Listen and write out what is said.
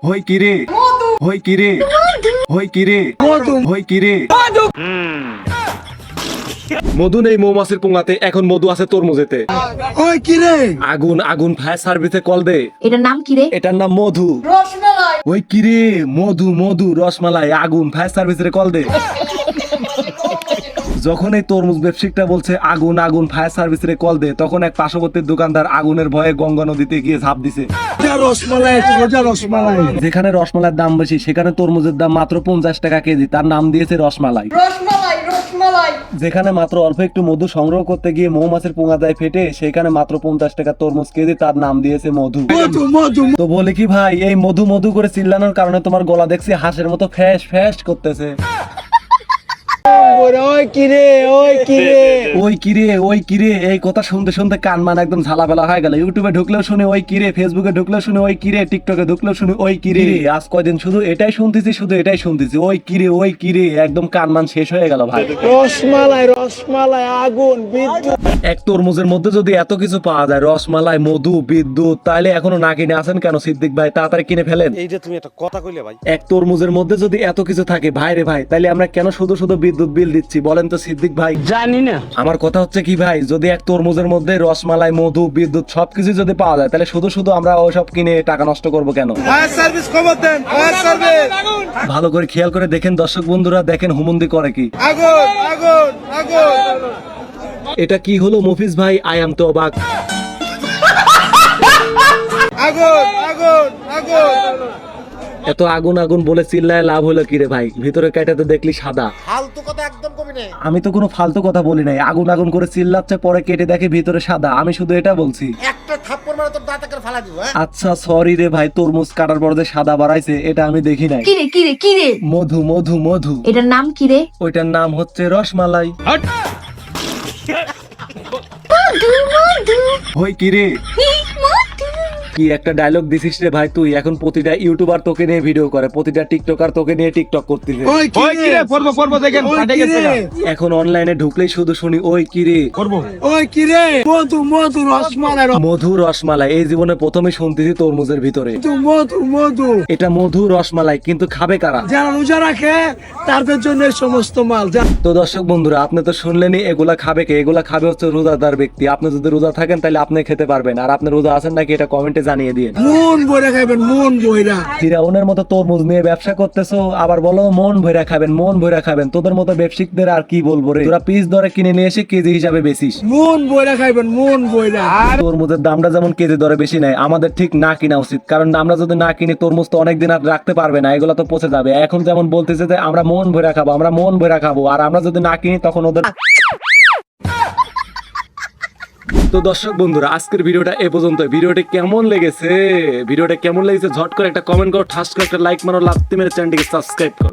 হই কিরে হই কিরে হই কিরে হই কিরে মধু নেই মৌমাছির পোঙাতে, এখন মধু আছে তরমুজেতে। ওই কি রে? আগুন আগুন ফায়ার সার্ভিসে কল দে। এটার নাম কি রে? এটার নাম মধু। রসমালাই। ওই কিরে মধু মধু রসমালাই আগুন ফায়ার সার্ভিসের কল দে। যখন এই তরমুজ ব্যবসায়িকটা বলছে আগুন আগুন ফায়ার সার্ভিসের কল দে, তখন এক পার্শ্ববর্তী দোকানদার আগুনের ভয়ে গঙ্গা নদীতে গিয়ে ঝাঁপ দিছে। রসমালাই, রসমালাই। যেখানে রসমালাইয়ের দাম বেশি সেখানে তরমুজের দাম মাত্র 50 টাকা কেজি, তার নাম দিয়েছে রসমালাই। রসমালাই রসমালাই। যেখানে মাত্র অল্প একটু মধু সংগ্রহ করতে গিয়ে মৌমাছির পোঙা যায় ফেটে, সেখানে মাত্র 50 টাকা তরমুজ কেজি, তার নাম দিয়েছে মধু। তো বলে কি ভাই, এই মধু মধু করে চিল্লানোর কারণে তোমার গলা দেখছি হাঁসের মতো ফ্যাস ফ্যাস করতেছে। ওই কি রে? ওই কি রে? ওই কিরে ওই কিরে এই কথা শুনতে শুনতে কান মান একদম ঝালাবেলা হয়ে গেল। ইউটিউবে ঢুকলেও শুনে ওই কিরে, ফেসবুকে ঢুকলেও শুনে ওই কিরে, টিকটকে ঢুকলেও শুনে ওই কিরে। আজ কয়দিন শুধু এটাই শুনতেছি ওই কিরে, একদম কান মান শেষ হয়ে গেল ভাই। রসমালাই, রসমালাই, আগুন, বিদ্যুৎ। এক তরমুজের মধ্যে যদি এত কিছু পাওয়া যায়, রসমালাই, মধু, বিদ্যুৎ, তাহলে এখনো না কিনে আছেন কেন সিদ্দিক ভাই? তাড়াতাড়ি কিনে ফেলেন। এই যে তুমি একটা কথা কইলে ভাই, এক তরমুজের মধ্যে যদি এত কিছু থাকে ভাই রে ভাই, তাহলে আমরা কেন শুধু শুধু বিদ্যুৎ বিল দিচ্ছি বলেন তো সিদ্দিক ভাই? জানি না। আমার কথা হচ্ছে কি ভাই, যদি এক তরমুজের মধ্যে রসমালাই, মধু, বিদ্যুৎ সবকিছু যদি পাওয়া যায়, তাহলে শুধু শুধু আমরা ওইসব কিনে টাকা নষ্ট করব কেন? ফায়ার সার্ভিস খবর দেন, ফায়ার সার্ভিস। ভালো করে খেয়াল করে দেখেন দর্শক বন্ধুরা, দেখেন হুমন্দি করে কি। আগুন, আগুন, আগুন। এটা কি হলো মফিজ ভাই? আই এম তো অবাক। আগুন, আগুন, আগুন। এত আগুন আগুন বলে চিল্লায় লাভ হলো কি রে ভাই? ভিতরে কাটাতে দেখলি সাদা। ফালতু কথা একদম কবি না। আমি তো কোনো ফালতু কথা বলি নাই। আগুন আগুন করে চিল্লাচ্ছে, পরে কেটে দেখে ভিতরে সাদা। আমি শুধু এটা বলছি। একটা থাপ্পড় মারে তোর দাঁতে করে ফালা দিব। হ্যাঁ, আচ্ছা সরি রে ভাই, তরমুজ কাটার পর যে সাদা বাড়াইছে এটা আমি দেখি নাই। কি রে কি রে কি রে? মধু মধু মধু, এটার নাম কি রে? ওইটার নাম হচ্ছে রসমালাই। মধু মধু। হই কি রে? মধু। কি একটা ডায়লগ দিছিস রে ভাই তুই? এখন প্রতিটা ইউটিউবার তোকে নিয়ে ভিডিও করে, প্রতিটা টিকটকার তোকে নিয়ে টিকটক করতেছে। ওই কি রে? পর্ব দেখেন, ফাটে গেছে। এখন অনলাইনে ঢুকলেই শুধু শুনি ওই কি রে। ওই কি রে? মধু, মধু, রসমালাই, মধু রসমালাই এই জীবনে প্রথমে শুনতেছি তরমুজের ভিতরে। মধু, মধু। এটা মধু রসমালাই, কিন্তু খাবে কারা? যারা রোজা রাখে তাদের জন্য এই সমস্ত মাল। তো দর্শক বন্ধুরা, আপনি তো শুনলেনই, এগুলা খাবে কে? এগুলা খাবে হচ্ছে রোজাদার ব্যক্তি। আপনি যদি রোজা থাকেন তাহলে আপনি খেতে পারবেন, আর আপনি রোজা আছেন নাকি এটা কমেন্টে জানিয়ে দিন। মন বইরা খাইবেন, মন বইরা। ফিরাউনের মতো তরমুজ নিয়ে ব্যবসা করতেছো, আবার বলো মন ভইরা খাবেন, মন ভইরা খাবেন। তোদের মতো ব্যবসায়িকদের আর কি বলবো রে? তোরা পিস ধরে কিনে নিয়ে এসে কেজি হিসাবে বেচিস। মন বইরা খাইবেন, মন বইরা। তরমুজের দামটা যেমন কেজি দরে বেশি নেয়, আমাদের ঠিক না কিনা উচিত। কারণ আমরা যদি না কিনি, তরমুজ তো অনেকদিন আর রাখতে পারবে না, এগুলো তো পচে যাবে। এখন যেমন বলতেছে যে আমরা মন ভইরা খাবো, আমরা মন ভইরা খাবো, আর আমরা যদি না কিনি তখন ওদের। তো দর্শক বন্ধুরা, আজকের ভিডিওটা এ পর্যন্ত। ভিডিওটা কেমন লেগেছে ঝট করে একটা কমেন্ট করো, ঠাস করে একটা লাইক মারো, লাত্তি মেরে চ্যানেলটিকে সাবস্ক্রাইব করো।